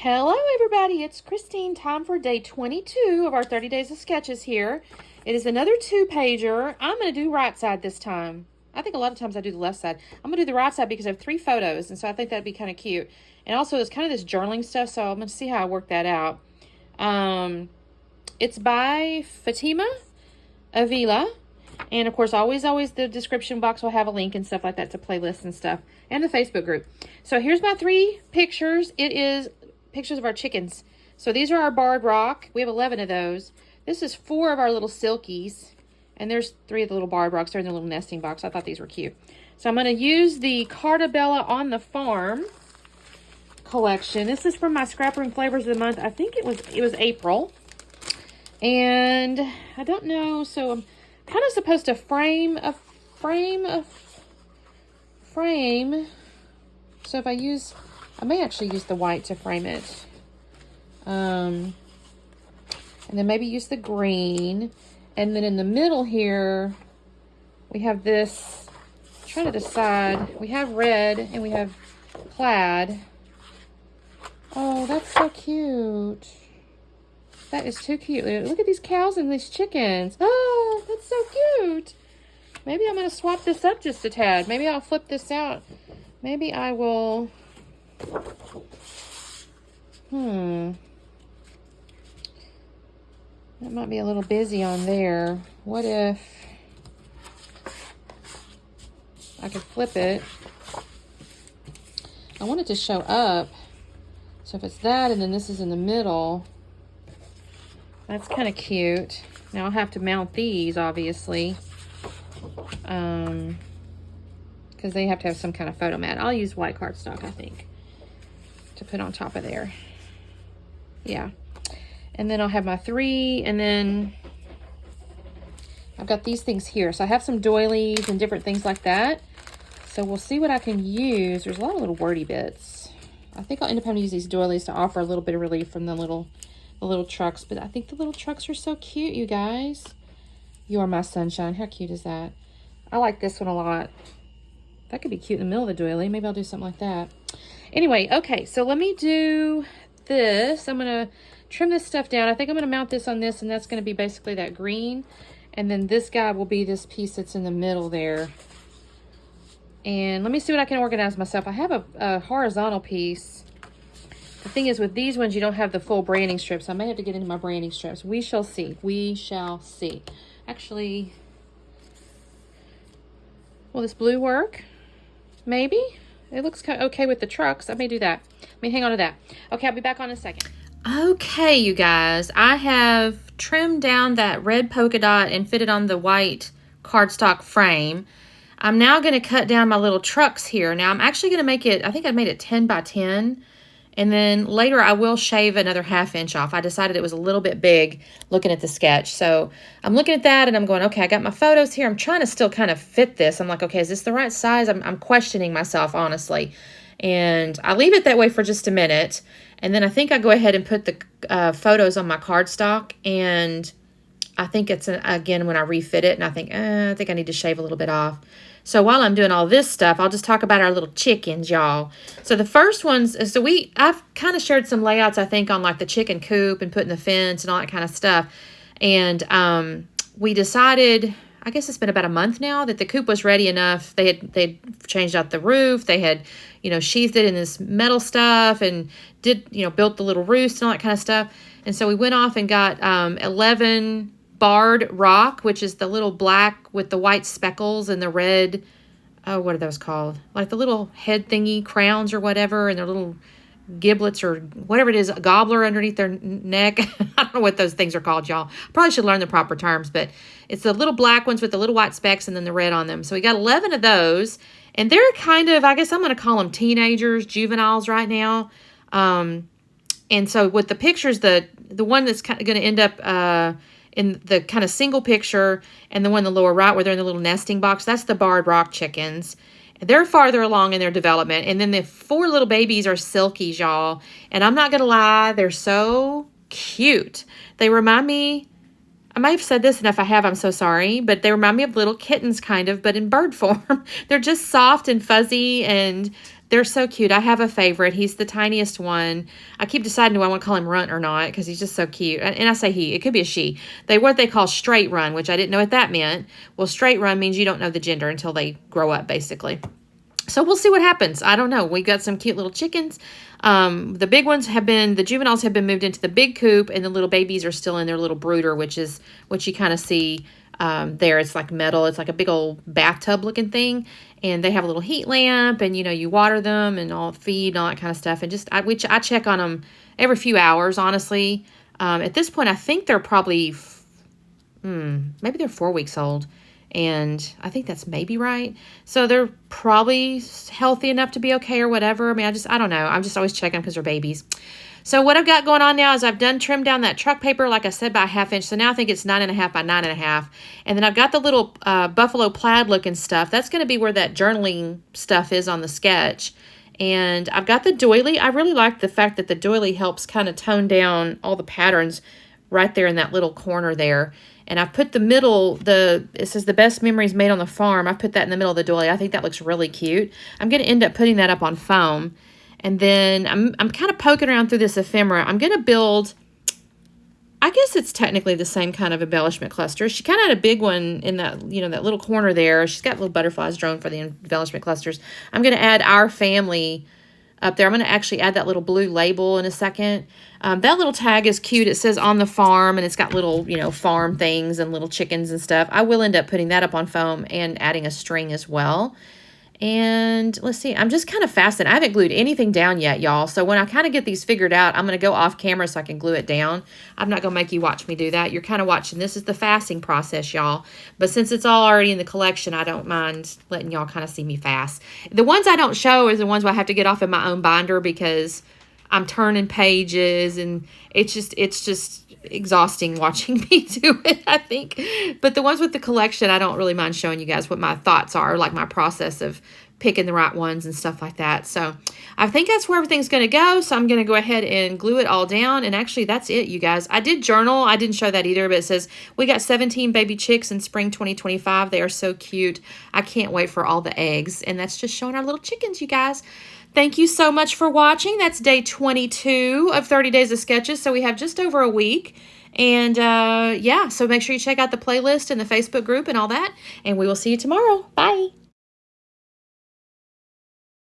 Hello everybody, it's Christine. Time for day 22 of our 30 days of sketches here. It is another 2-pager. I'm going to do right side this time. I think a lot of times I do the left side. I'm going to do the right side because I have 3 photos, and so I think that'd be kind of cute. And also it's kind of this journaling stuff, so I'm going to see how I work that out. It's by Fatima Avila. And of course, always the description box will have a link and stuff like that to playlists and stuff, and the Facebook group. So here's my 3 pictures. It is pictures of our chickens. So these are our barred rock. We have 11 of those. This is 4 of our little silkies, and there's 3 of the little barred rocks. They're in the little nesting box. I thought these were cute. So I'm going to use the Cartabella on the Farm collection. This is from my Scrap Room Flavors of the Month. I think it was April, and I don't know. So I'm kind of supposed to frame. So if I may actually use the white to frame it. And then maybe use the green. And then in the middle here, we have this. I'm trying to decide. We have red and we have plaid. Oh, that's so cute. That is too cute. Look at these cows and these chickens. Oh, that's so cute. Maybe I'm going to swap this up just a tad. Maybe I'll flip this out. Maybe I will. That might be a little busy on there. What if I could flip it? I want it to show up. So if it's that and then this is in the middle, that's kind of cute. Now I'll have to mount these, obviously, because they have to have some kind of photo mat. I'll use white cardstock, I think, to put on top of there. Yeah. And then I'll have my 3, and then I've got these things here. So I have some doilies and different things like that. So we'll see what I can use. There's a lot of little wordy bits. I think I'll end up having to use these doilies to offer a little bit of relief from the little trucks. But I think the little trucks are so cute, you guys. You are my sunshine. How cute is that? I like this one a lot. That could be cute in the middle of the doily. Maybe I'll do something like that. Anyway, okay, so let me do this. I'm going to trim this stuff down. I think I'm going to mount this on this, and that's going to be basically that green. And then this guy will be this piece that's in the middle there. And let me see what I can organize myself. I have a horizontal piece. The thing is, with these ones, you don't have the full branding strips. I may have to get into my branding strips. We shall see. We shall see. Actually, will this blue work? Maybe. It looks kind of okay with the trucks. I may do that. Let me hang on to that. Okay, I'll be back on in a second. Okay, you guys. I have trimmed down that red polka dot and fitted on the white cardstock frame. I'm now going to cut down my little trucks here. Now, I'm actually going to make it, I think I made it 10 by 10. And then later I will shave another 1/2 inch off. I decided it was a little bit big looking at the sketch. So I'm looking at that and I'm going, okay, I got my photos here. I'm trying to still kind of fit this. I'm like, okay, is this the right size? I'm questioning myself, honestly. And I leave it that way for just a minute. And then I think I go ahead and put the photos on my cardstock. And I think it's, again, when I refit it, and I think I need to shave a little bit off. So while I'm doing all this stuff, I'll just talk about our little chickens, y'all. So the first ones, so I've kind of shared some layouts, I think, on like the chicken coop and putting the fence and all that kind of stuff. And we decided, I guess it's been about a month now, that the coop was ready enough. They'd changed out the roof. They had, sheathed it in this metal stuff and did, built the little roost and all that kind of stuff. And so we went off and got 11 barred rock, which is the little black with the white speckles and the red, what are those called? Like the little head thingy, crowns or whatever, and their little giblets or whatever it is, a gobbler underneath their neck. I don't know what those things are called, y'all. Probably should learn the proper terms, but it's the little black ones with the little white specks and then the red on them. So we got 11 of those, and they're kind of, I guess I'm going to call them teenagers, juveniles right now. And so with the pictures, the one that's kind of going to end up in the kind of single picture and the one in the lower right where they're in the little nesting box, that's the barred rock chickens. They're farther along in their development. And then the 4 little babies are silkies, y'all. And I'm not going to lie, they're so cute. They remind me, I might have said this, and if I have, I'm so sorry, but they remind me of little kittens kind of, but in bird form. They're just soft and fuzzy, and They're so cute. I have a favorite. He's the tiniest one. I keep deciding do I want to call him Runt or not because he's just so cute. And I say he. It could be a she. What they call straight run, which I didn't know what that meant. Well, straight run means you don't know the gender until they grow up, basically. So we'll see what happens. I don't know. We got some cute little chickens. The big ones the juveniles have been moved into the big coop, and the little babies are still in their little brooder, which you kind of see there. It's like metal. It's like a big old bathtub looking thing. And they have a little heat lamp, and, you water them and all feed and all that kind of stuff. And I check on them every few hours, honestly. At this point, I think they're probably, maybe they're 4 weeks old. And I think that's maybe right. So they're probably healthy enough to be okay or whatever. I mean, I don't know. I'm just always checking because they're babies. So what I've got going on now is I've trimmed down that truck paper, like I said, by a 1/2 inch. So now I think it's 9.5 by 9.5. And then I've got the little buffalo plaid looking stuff. That's going to be where that journaling stuff is on the sketch. And I've got the doily. I really like the fact that the doily helps kind of tone down all the patterns right there in that little corner there. And I've put it says the best memories made on the farm. I put that in the middle of the doily. I think that looks really cute. I'm going to end up putting that up on foam. And then I'm kind of poking around through this ephemera. I'm going to build, I guess it's technically the same kind of embellishment cluster. She kind of had a big one in that, that little corner there. She's got little butterflies drawn for the embellishment clusters. I'm going to add our family up there. I'm going to actually add that little blue label in a second. That little tag is cute. It says on the farm, and it's got little, farm things and little chickens and stuff. I will end up putting that up on foam and adding a string as well. And let's see, I'm just kind of fascinated. I haven't glued anything down yet, y'all. So when I kind of get these figured out, I'm going to go off camera so I can glue it down. I'm not going to make you watch me do that. You're kind of watching. This is the fasting process, y'all. But since it's all already in the collection, I don't mind letting y'all kind of see me fast. The ones I don't show is the ones where I have to get off in my own binder because I'm turning pages, and it's just exhausting watching me do it, I think. But the ones with the collection, I don't really mind showing you guys what my thoughts are, like my process of picking the right ones and stuff like that. So I think that's where everything's going to go. So I'm going to go ahead and glue it all down. And actually, that's it, you guys. I did journal. I didn't show that either, but it says, we got 17 baby chicks in spring 2025. They are so cute. I can't wait for all the eggs. And that's just showing our little chickens, you guys. Thank you so much for watching. That's day 22 of 30 Days of Sketches. So we have just over a week. And yeah, so make sure you check out the playlist and the Facebook group and all that. And we will see you tomorrow. Bye.